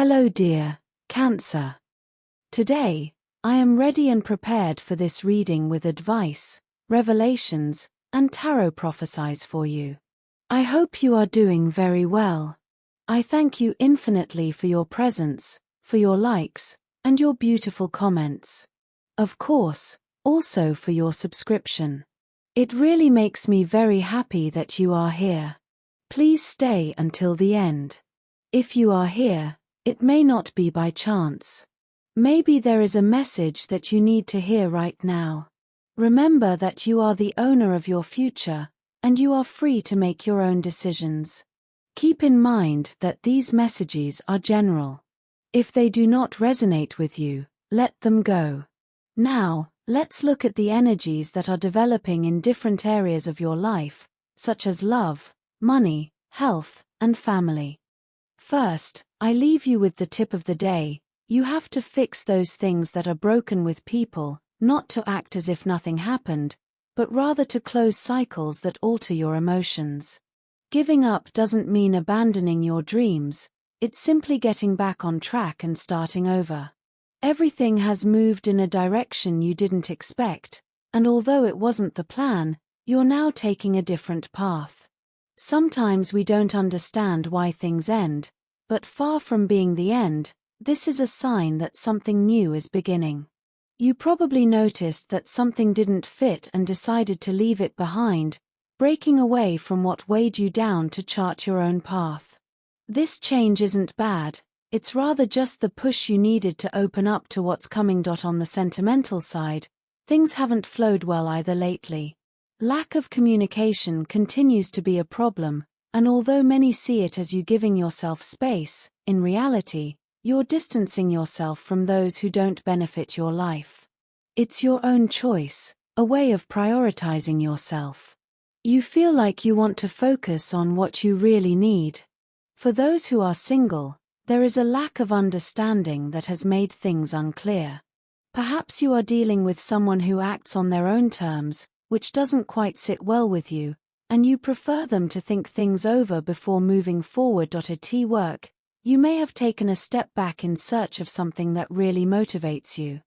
Hello dear, Cancer. Today, I am ready and prepared for this reading with advice, revelations, and tarot prophecies for you. I hope you are doing very well. I thank you infinitely for your presence, for your likes, and your beautiful comments. Of course, also for your subscription. It really makes me very happy that you are here. Please stay until the end. If you are here, it may not be by chance. Maybe there is a message that you need to hear right now. Remember that you are the owner of your future, and you are free to make your own decisions. Keep in mind that these messages are general. If they do not resonate with you, let them go. Now, let's look at the energies that are developing in different areas of your life, such as love, money, health, and family. First, I leave you with the tip of the day. You have to fix those things that are broken with people, not to act as if nothing happened, but rather to close cycles that alter your emotions. Giving up doesn't mean abandoning your dreams, it's simply getting back on track and starting over. Everything has moved in a direction you didn't expect, and although it wasn't the plan, you're now taking a different path. Sometimes we don't understand why things end, but far from being the end, this is a sign that something new is beginning. You probably noticed that something didn't fit and decided to leave it behind, breaking away from what weighed you down to chart your own path. This change isn't bad, it's rather just the push you needed to open up to what's coming. On the sentimental side, things haven't flowed well either lately. Lack of communication continues to be a problem, and although many see it as you giving yourself space, in reality, you're distancing yourself from those who don't benefit your life. It's your own choice, a way of prioritizing yourself. You feel like you want to focus on what you really need. For those who are single, there is a lack of understanding that has made things unclear. Perhaps you are dealing with someone who acts on their own terms, which doesn't quite sit well with you, and you prefer them to think things over before moving forward. At work, you may have taken a step back in search of something that really motivates you.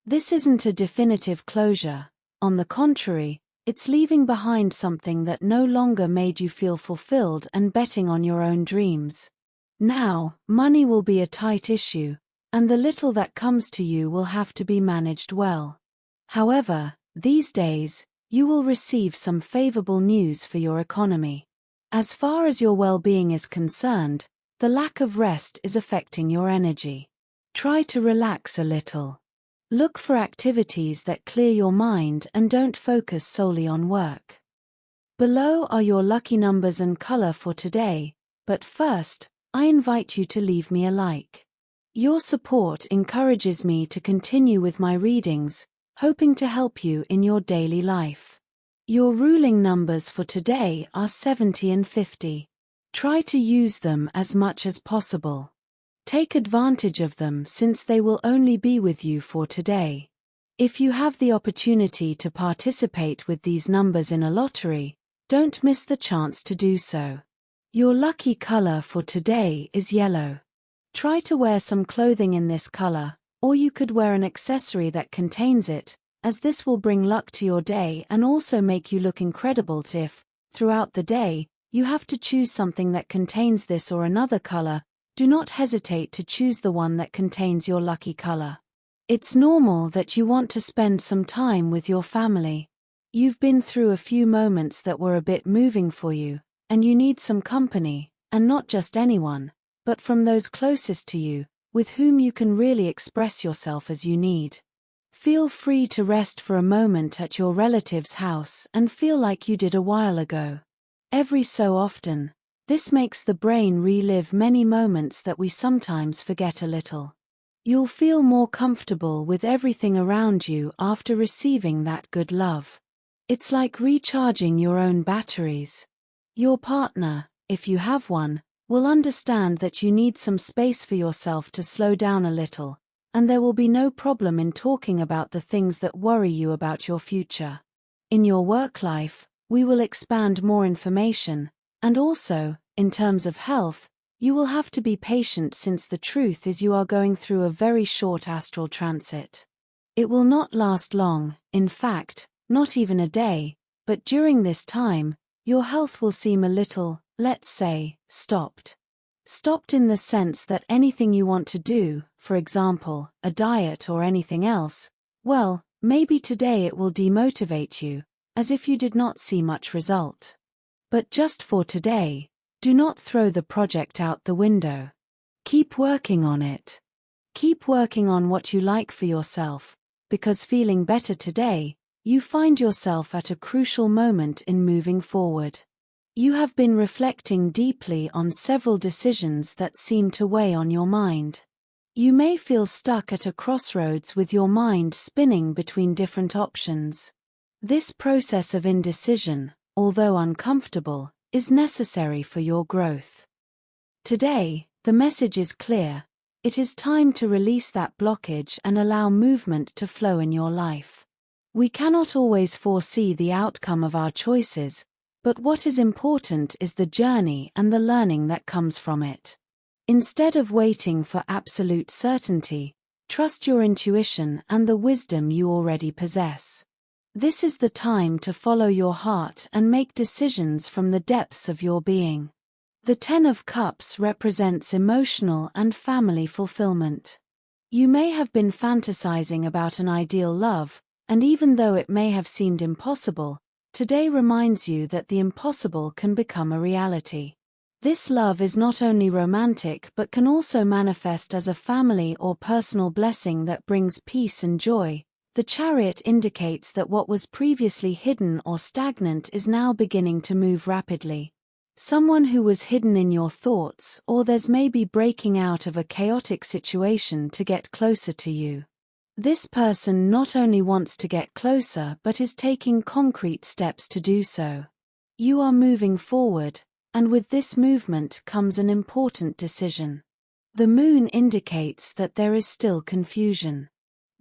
This isn't a definitive closure. On the contrary, it's leaving behind something that no longer made you feel fulfilled and betting on your own dreams. Now, money will be a tight issue, and the little that comes to you will have to be managed well. However, these days, you will receive some favorable news for your economy. As far as your well-being is concerned, the lack of rest is affecting your energy. Try to relax a little. Look for activities that clear your mind and don't focus solely on work. Below are your lucky numbers and color for today, but first, I invite you to leave me a like. Your support encourages me to continue with my readings, hoping to help you in your daily life. Your ruling numbers for today are 70 and 50. Try to use them as much as possible. Take advantage of them since they will only be with you for today. If you have the opportunity to participate with these numbers in a lottery, don't miss the chance to do so. Your lucky color for today is yellow. Try to wear some clothing in this color, or you could wear an accessory that contains it, as this will bring luck to your day and also make you look incredible. If, throughout the day, you have to choose something that contains this or another color, do not hesitate to choose the one that contains your lucky color. It's normal that you want to spend some time with your family. You've been through a few moments that were a bit moving for you, and you need some company, and not just anyone, but from those closest to you, with whom you can really express yourself as you need. Feel free to rest for a moment at your relative's house and feel like you did a while ago. Every so often, this makes the brain relive many moments that we sometimes forget a little. You'll feel more comfortable with everything around you after receiving that good love. It's like recharging your own batteries. Your partner, if you have one, will understand that you need some space for yourself to slow down a little, and there will be no problem in talking about the things that worry you about your future. In your work life, we will expand more information, and also, in terms of health, you will have to be patient since the truth is you are going through a very short astral transit. It will not last long, in fact, not even a day, but during this time, your health will seem a little, let's say, stopped. Stopped in the sense that anything you want to do, for example, a diet or anything else, well, maybe today it will demotivate you, as if you did not see much result. But just for today, do not throw the project out the window. Keep working on it. Keep working on what you like for yourself, because feeling better today, you find yourself at a crucial moment in moving forward. You have been reflecting deeply on several decisions that seem to weigh on your mind. You may feel stuck at a crossroads with your mind spinning between different options. This process of indecision, although uncomfortable, is necessary for your growth. Today, the message is clear. It is time to release that blockage and allow movement to flow in your life. We cannot always foresee the outcome of our choices, but what is important is the journey and the learning that comes from it. Instead of waiting for absolute certainty, trust your intuition and the wisdom you already possess. This is the time to follow your heart and make decisions from the depths of your being. The Ten of Cups represents emotional and family fulfillment. You may have been fantasizing about an ideal love, and even though it may have seemed impossible, today reminds you that the impossible can become a reality. This love is not only romantic but can also manifest as a family or personal blessing that brings peace and joy. The Chariot indicates that what was previously hidden or stagnant is now beginning to move rapidly. Someone who was hidden in your thoughts or there's maybe breaking out of a chaotic situation to get closer to you. This person not only wants to get closer but is taking concrete steps to do so. You are moving forward, and with this movement comes an important decision. The Moon indicates that there is still confusion.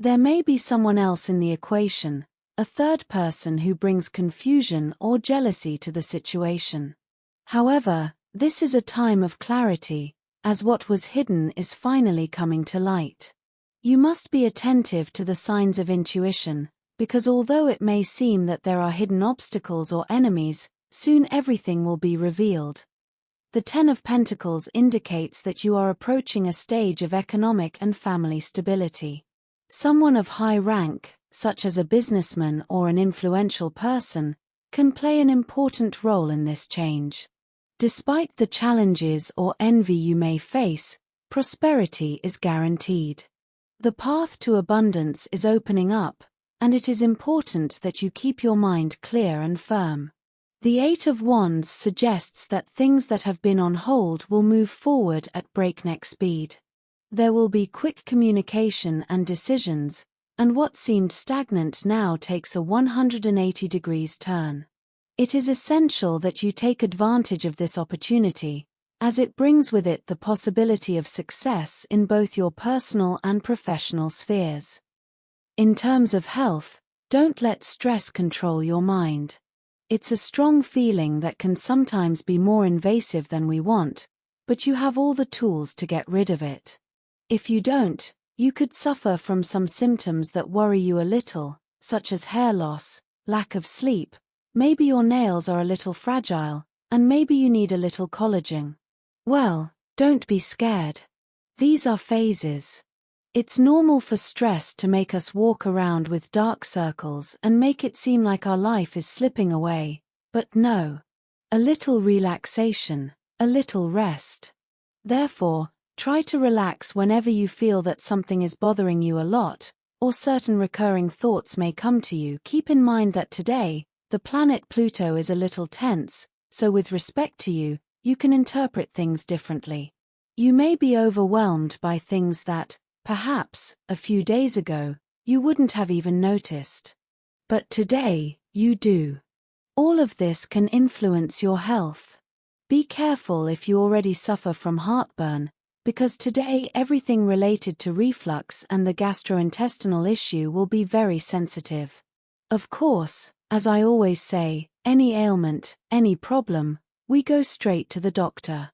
There may be someone else in the equation, a third person who brings confusion or jealousy to the situation. However, this is a time of clarity, as what was hidden is finally coming to light. You must be attentive to the signs of intuition, because although it may seem that there are hidden obstacles or enemies, soon everything will be revealed. The Ten of Pentacles indicates that you are approaching a stage of economic and family stability. Someone of high rank, such as a businessman or an influential person, can play an important role in this change. Despite the challenges or envy you may face, prosperity is guaranteed. The path to abundance is opening up, and it is important that you keep your mind clear and firm. The Eight of Wands suggests that things that have been on hold will move forward at breakneck speed. There will be quick communication and decisions, and what seemed stagnant now takes a 180 degrees turn. It is essential that you take advantage of this opportunity, as it brings with it the possibility of success in both your personal and professional spheres. In terms of health, don't let stress control your mind. It's a strong feeling that can sometimes be more invasive than we want, but you have all the tools to get rid of it. If you don't, you could suffer from some symptoms that worry you a little, such as hair loss, lack of sleep, maybe your nails are a little fragile, and maybe you need a little collagen. Well, don't be scared. These are phases. It's normal for stress to make us walk around with dark circles and make it seem like our life is slipping away, but no. A little relaxation, a little rest. Therefore, try to relax whenever you feel that something is bothering you a lot, or certain recurring thoughts may come to you. Keep in mind that today, the planet Pluto is a little tense, so with respect to you, you can interpret things differently. You may be overwhelmed by things that, perhaps, a few days ago, you wouldn't have even noticed. But today, you do. All of this can influence your health. Be careful if you already suffer from heartburn, because today everything related to reflux and the gastrointestinal issue will be very sensitive. Of course, as I always say, any ailment, any problem, we go straight to the doctor.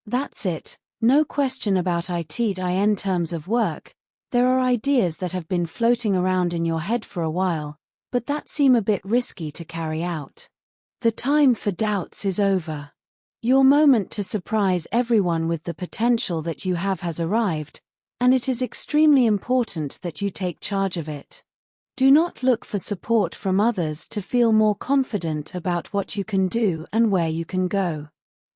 That's it, no question about it in terms of work. There are ideas that have been floating around in your head for a while, but that seem a bit risky to carry out. The time for doubts is over. Your moment to surprise everyone with the potential that you have has arrived, and it is extremely important that you take charge of it. Do not look for support from others to feel more confident about what you can do and where you can go.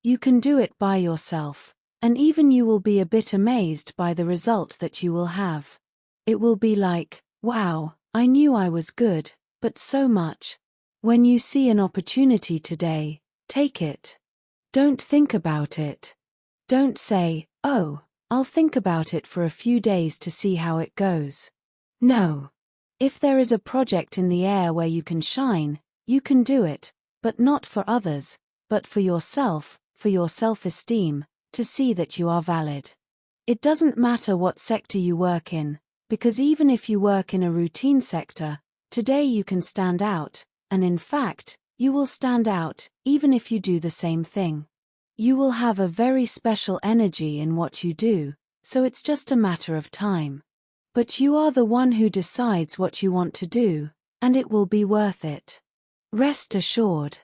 You can do it by yourself, and even you will be a bit amazed by the result that you will have. It will be like, wow, I knew I was good, but so much. When you see an opportunity today, take it. Don't think about it. Don't say, oh, I'll think about it for a few days to see how it goes. No. If there is a project in the air where you can shine, you can do it, but not for others, but for yourself, for your self-esteem, to see that you are valid. It doesn't matter what sector you work in, because even if you work in a routine sector, today you can stand out, and in fact, you will stand out, even if you do the same thing. You will have a very special energy in what you do, so it's just a matter of time. But you are the one who decides what you want to do, and it will be worth it. Rest assured.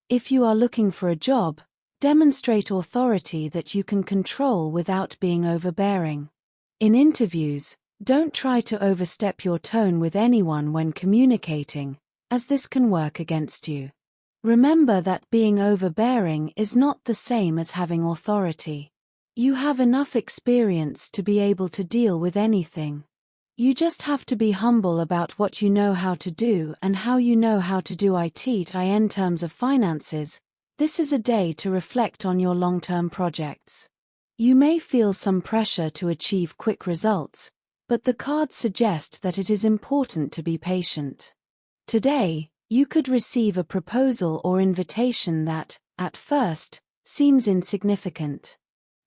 If you are looking for a job, demonstrate authority that you can control without being overbearing. In interviews, don't try to overstep your tone with anyone when communicating, as this can work against you. Remember that being overbearing is not the same as having authority. You have enough experience to be able to deal with anything. You just have to be humble about what you know how to do and how you know how to do it in terms of finances. This is a day to reflect on your long-term projects. You may feel some pressure to achieve quick results, but the cards suggest that it is important to be patient. Today, you could receive a proposal or invitation that, at first, seems insignificant.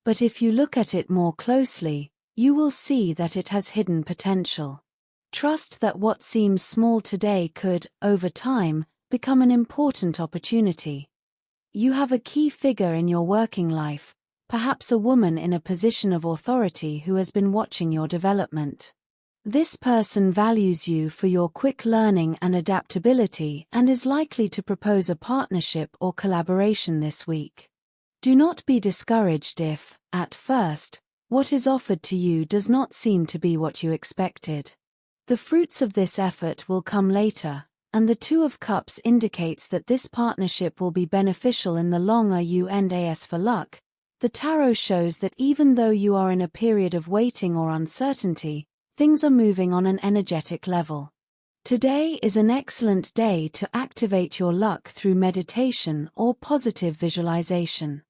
But if you look at it more closely, you will see that it has hidden potential. Trust that what seems small today could, over time, become an important opportunity. You have a key figure in your working life, perhaps a woman in a position of authority who has been watching your development. This person values you for your quick learning and adaptability and is likely to propose a partnership or collaboration this week. Do not be discouraged if, at first, what is offered to you does not seem to be what you expected. The fruits of this effort will come later, and the Two of Cups indicates that this partnership will be beneficial in the long run. As for luck, the tarot shows that even though you are in a period of waiting or uncertainty, things are moving on an energetic level. Today is an excellent day to activate your luck through meditation or positive visualization.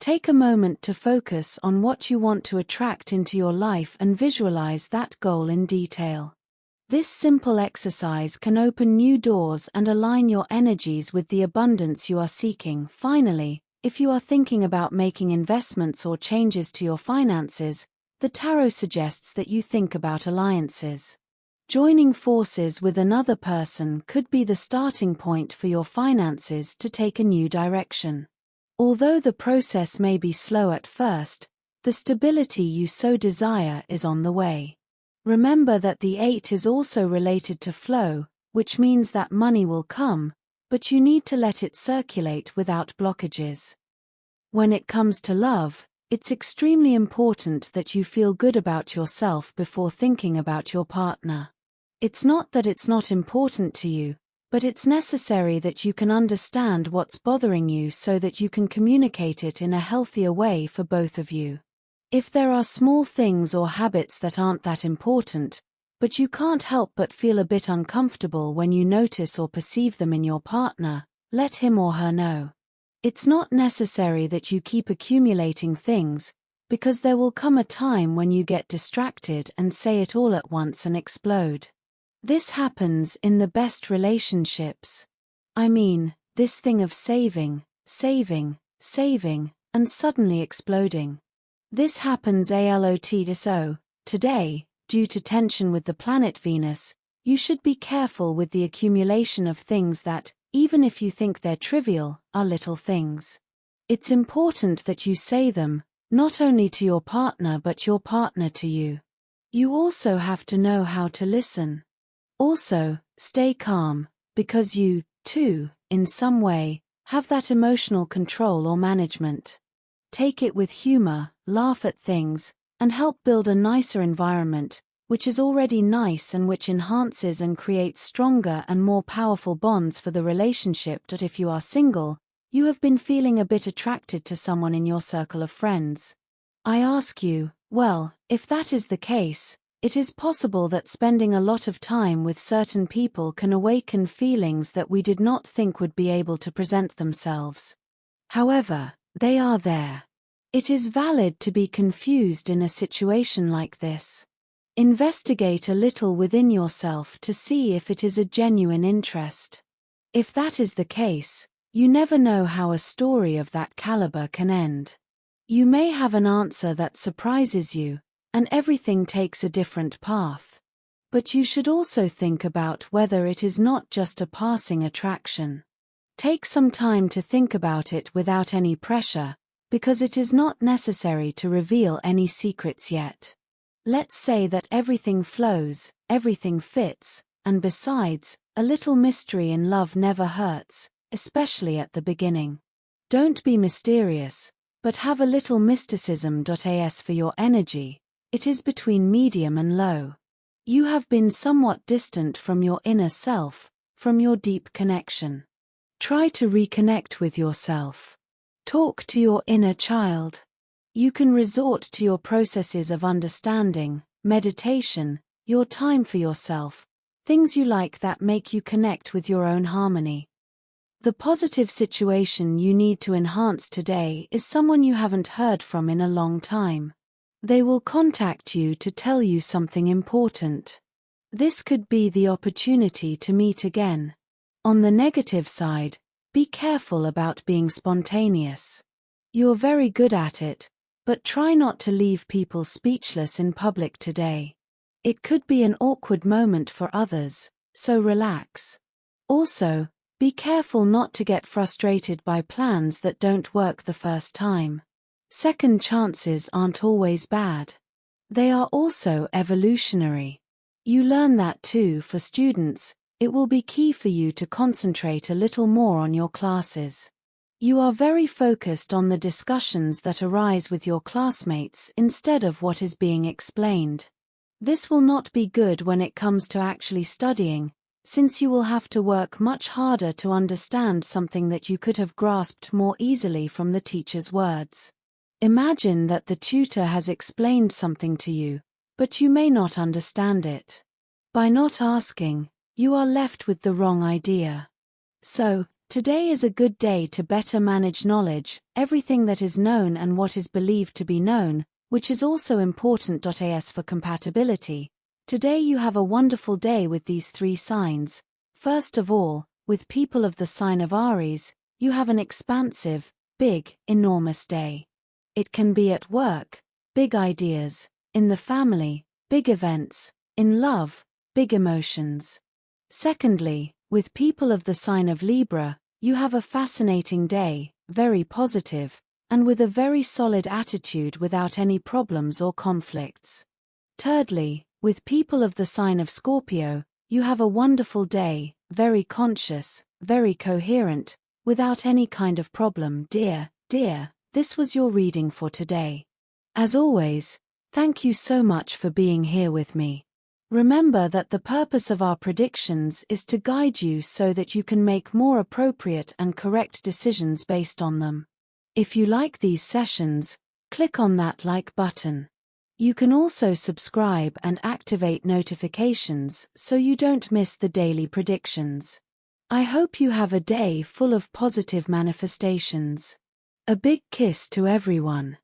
Take a moment to focus on what you want to attract into your life and visualize that goal in detail. This simple exercise can open new doors and align your energies with the abundance you are seeking. Finally, if you are thinking about making investments or changes to your finances, the tarot suggests that you think about alliances. Joining forces with another person could be the starting point for your finances to take a new direction. Although the process may be slow at first, the stability you so desire is on the way. Remember that the 8 is also related to flow, which means that money will come, but you need to let it circulate without blockages. When it comes to love, it's extremely important that you feel good about yourself before thinking about your partner. It's not that it's not important to you, but it's necessary that you can understand what's bothering you so that you can communicate it in a healthier way for both of you. If there are small things or habits that aren't that important, but you can't help but feel a bit uncomfortable when you notice or perceive them in your partner, let him or her know. It's not necessary that you keep accumulating things, because there will come a time when you get distracted and say it all at once and explode. This happens in the best relationships. I mean, this thing of saving, and suddenly exploding. This happens a lot. So, today, due to tension with the planet Venus, you should be careful with the accumulation of things that, even if you think they're trivial, are little things. It's important that you say them, not only to your partner but your partner to you. You also have to know how to listen. Also, stay calm, because you, too, in some way, have that emotional control or management. Take it with humor, laugh at things, and help build a nicer environment, which is already nice and which enhances and creates stronger and more powerful bonds for the relationship. That if you are single, you have been feeling a bit attracted to someone in your circle of friends. I ask you, well, if that is the case, it is possible that spending a lot of time with certain people can awaken feelings that we did not think would be able to present themselves. However, they are there. It is valid to be confused in a situation like this. Investigate a little within yourself to see if it is a genuine interest. If that is the case, you never know how a story of that caliber can end. You may have an answer that surprises you, and everything takes a different path. But you should also think about whether it is not just a passing attraction. Take some time to think about it without any pressure, because it is not necessary to reveal any secrets yet. Let's say that everything flows, everything fits, and besides, a little mystery in love never hurts, especially at the beginning. Don't be mysterious, but have a little mysticism. As for your energy, it is between medium and low. You have been somewhat distant from your inner self, from your deep connection. Try to reconnect with yourself. Talk to your inner child. You can resort to your processes of understanding, meditation, your time for yourself, things you like that make you connect with your own harmony. The positive situation you need to enhance today is someone you haven't heard from in a long time. They will contact you to tell you something important. This could be the opportunity to meet again. On the negative side, be careful about being spontaneous. You're very good at it, but try not to leave people speechless in public today. It could be an awkward moment for others, so relax. Also, be careful not to get frustrated by plans that don't work the first time. Second chances aren't always bad. They are also evolutionary. You learn that too. For students, it will be key for you to concentrate a little more on your classes. You are very focused on the discussions that arise with your classmates instead of what is being explained. This will not be good when it comes to actually studying, since you will have to work much harder to understand something that you could have grasped more easily from the teacher's words. Imagine that the tutor has explained something to you, but you may not understand it. By not asking, you are left with the wrong idea. So, today is a good day to better manage knowledge, everything that is known and what is believed to be known, which is also important. As for compatibility, today you have a wonderful day with these three signs. First of all, with people of the sign of Aries, you have an expansive, big, enormous day. It can be at work, big ideas, in the family, big events, in love, big emotions. Secondly, with people of the sign of Libra, you have a fascinating day, very positive, and with a very solid attitude without any problems or conflicts. Thirdly, with people of the sign of Scorpio, you have a wonderful day, very conscious, very coherent, without any kind of problem. Dear, this was your reading for today. As always, thank you so much for being here with me. Remember that the purpose of our predictions is to guide you so that you can make more appropriate and correct decisions based on them. If you like these sessions, click on that like button. You can also subscribe and activate notifications so you don't miss the daily predictions. I hope you have a day full of positive manifestations. A big kiss to everyone.